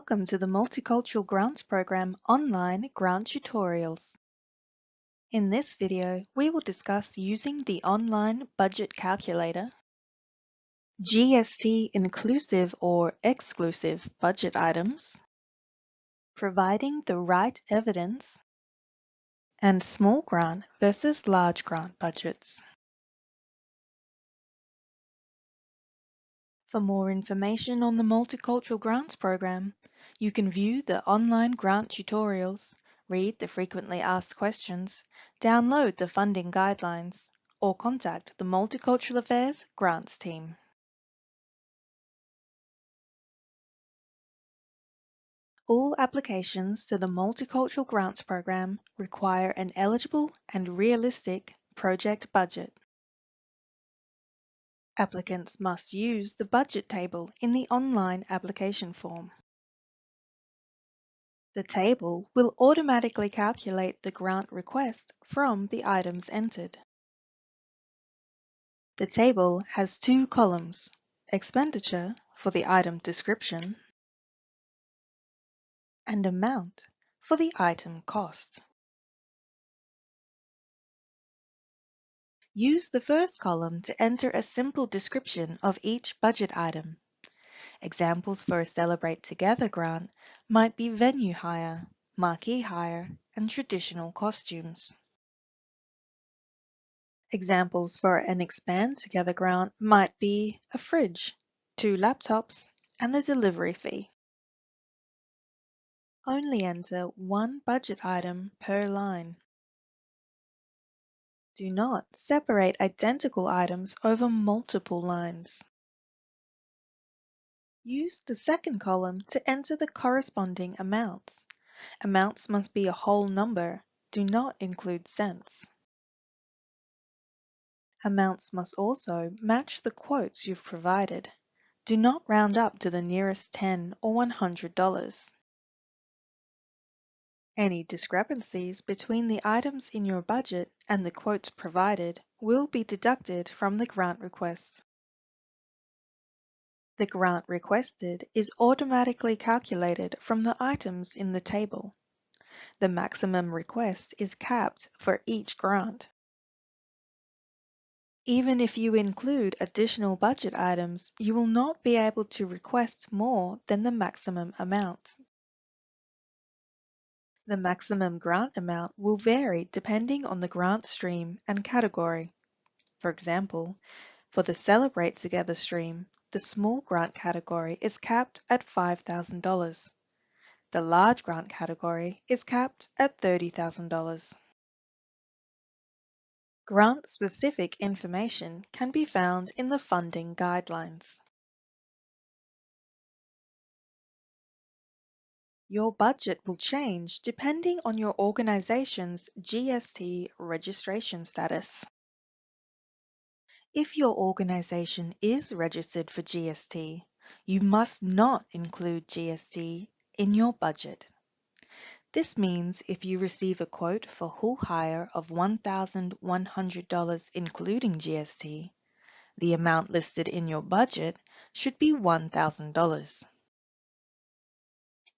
Welcome to the Multicultural Grants Program online grant tutorials. In this video, we will discuss using the online budget calculator, GST inclusive or exclusive budget items, providing the right evidence, and small grant versus large grant budgets. For more information on the Multicultural Grants Program, you can view the online grant tutorials, read the frequently asked questions, download the funding guidelines, or contact the Multicultural Affairs Grants team. All applications to the Multicultural Grants Program require an eligible and realistic project budget. Applicants must use the budget table in the online application form. The table will automatically calculate the grant request from the items entered. The table has two columns, expenditure for the item description and amount for the item cost. Use the first column to enter a simple description of each budget item. Examples for a Celebrate Together grant might be venue hire, marquee hire, and traditional costumes. Examples for an Expand Together grant might be a fridge, 2 laptops, and the delivery fee. Only enter one budget item per line. Do not separate identical items over multiple lines. Use the second column to enter the corresponding amounts. Amounts must be a whole number. Do not include cents. Amounts must also match the quotes you've provided. Do not round up to the nearest $10 or $100. Any discrepancies between the items in your budget and the quotes provided will be deducted from the grant request. The grant requested is automatically calculated from the items in the table. The maximum request is capped for each grant. Even if you include additional budget items, you will not be able to request more than the maximum amount. The maximum grant amount will vary depending on the grant stream and category. For example, for the Celebrate Together stream, the small grant category is capped at $5,000. The large grant category is capped at $30,000. Grant-specific information can be found in the funding guidelines. Your budget will change depending on your organization's GST registration status. If your organization is registered for GST, you must not include GST in your budget. This means if you receive a quote for whole hire of $1,100 including GST, the amount listed in your budget should be $1,000.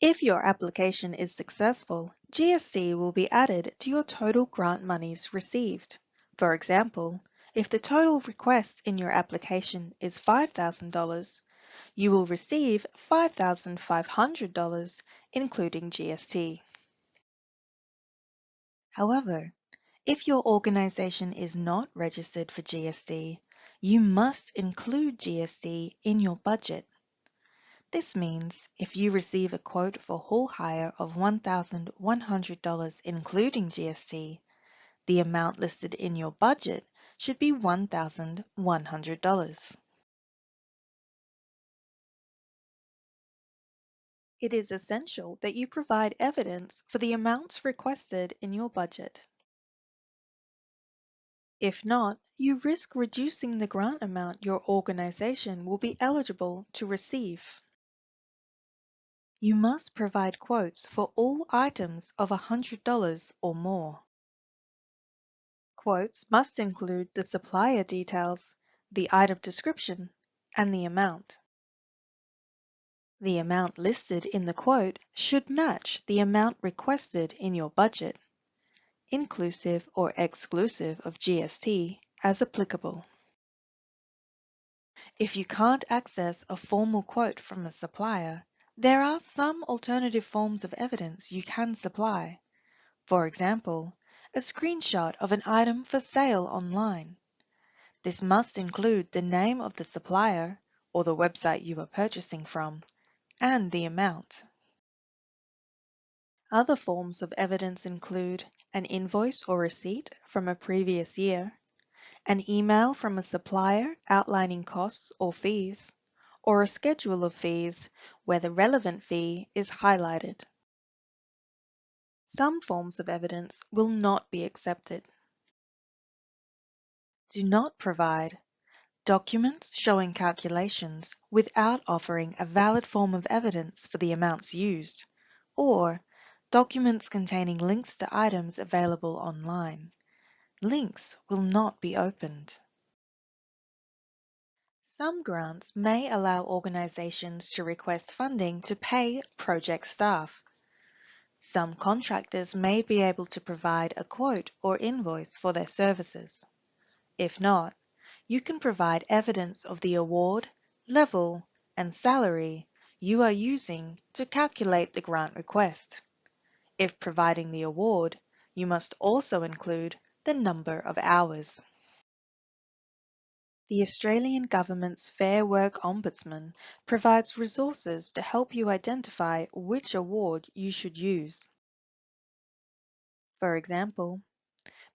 If your application is successful, GST will be added to your total grant monies received. For example, if the total request in your application is $5,000, you will receive $5,500, including GST. However, if your organization is not registered for GST, you must include GST in your budget. This means if you receive a quote for whole hire of $1,100 including GST, the amount listed in your budget should be $1,100. It is essential that you provide evidence for the amounts requested in your budget. If not, you risk reducing the grant amount your organization will be eligible to receive. You must provide quotes for all items of $100 or more. Quotes must include the supplier details, the item description, and the amount. The amount listed in the quote should match the amount requested in your budget, inclusive or exclusive of GST as applicable. If you can't access a formal quote from a supplier, there are some alternative forms of evidence you can supply. For example, a screenshot of an item for sale online. This must include the name of the supplier or the website you are purchasing from and the amount. Other forms of evidence include an invoice or receipt from a previous year, an email from a supplier outlining costs or fees, or a schedule of fees where the relevant fee is highlighted. Some forms of evidence will not be accepted. Do not provide documents showing calculations without offering a valid form of evidence for the amounts used, or documents containing links to items available online. Links will not be opened. Some grants may allow organizations to request funding to pay project staff. Some contractors may be able to provide a quote or invoice for their services. If not, you can provide evidence of the award, level, and salary you are using to calculate the grant request. If providing the award, you must also include the number of hours. The Australian Government's Fair Work Ombudsman provides resources to help you identify which award you should use. For example,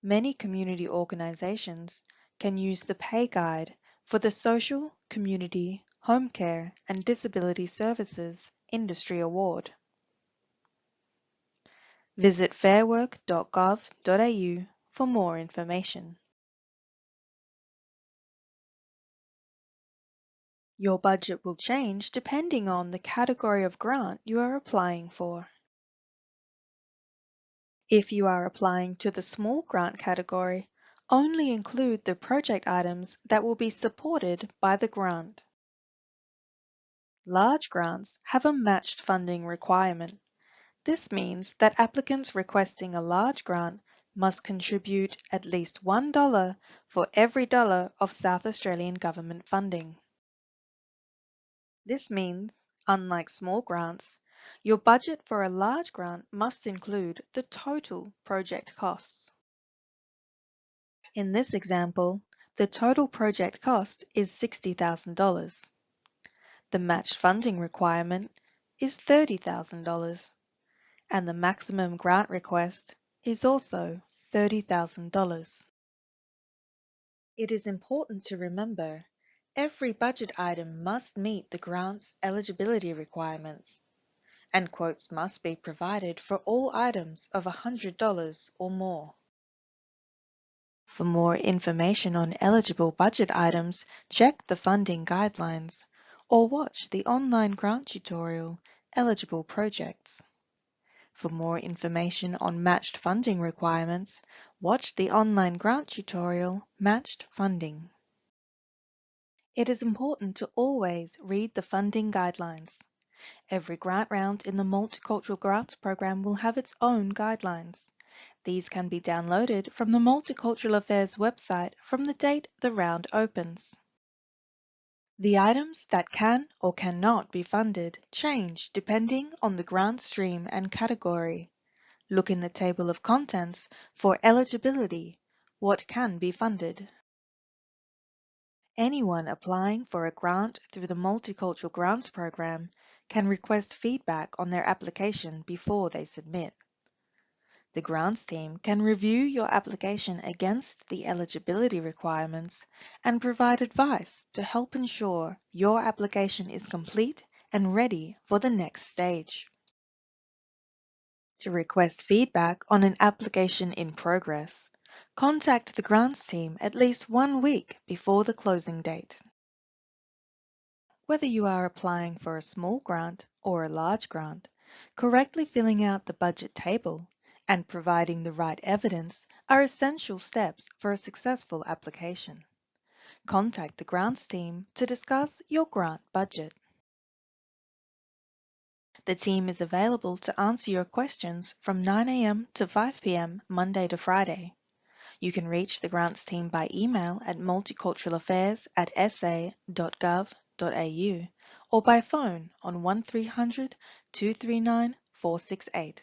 many community organisations can use the Pay Guide for the Social, Community, Home Care and Disability Services Industry Award. Visit fairwork.gov.au for more information. Your budget will change depending on the category of grant you are applying for. If you are applying to the small grant category, only include the project items that will be supported by the grant. Large grants have a matched funding requirement. This means that applicants requesting a large grant must contribute at least $1 for every dollar of South Australian government funding. This means, unlike small grants, your budget for a large grant must include the total project costs. In this example, the total project cost is $60,000. The matched funding requirement is $30,000, and the maximum grant request is also $30,000. It is important to remember every budget item must meet the grant's eligibility requirements, and quotes must be provided for all items of $100 or more. For more information on eligible budget items, check the funding guidelines or watch the online grant tutorial, Eligible Projects. For more information on matched funding requirements, watch the online grant tutorial, Matched Funding. It is important to always read the funding guidelines. Every grant round in the Multicultural Grants Program will have its own guidelines. These can be downloaded from the Multicultural Affairs website from the date the round opens. The items that can or cannot be funded change depending on the grant stream and category. Look in the table of contents for eligibility, what can be funded. Anyone applying for a grant through the Multicultural Grants Program can request feedback on their application before they submit. The grants team can review your application against the eligibility requirements and provide advice to help ensure your application is complete and ready for the next stage. To request feedback on an application in progress, contact the grants team at least 1 week before the closing date. Whether you are applying for a small grant or a large grant, correctly filling out the budget table and providing the right evidence are essential steps for a successful application. Contact the grants team to discuss your grant budget. The team is available to answer your questions from 9 a.m. to 5 p.m. Monday to Friday. You can reach the grants team by email at multicultural.sa.gov.au or by phone on 1300 239 468.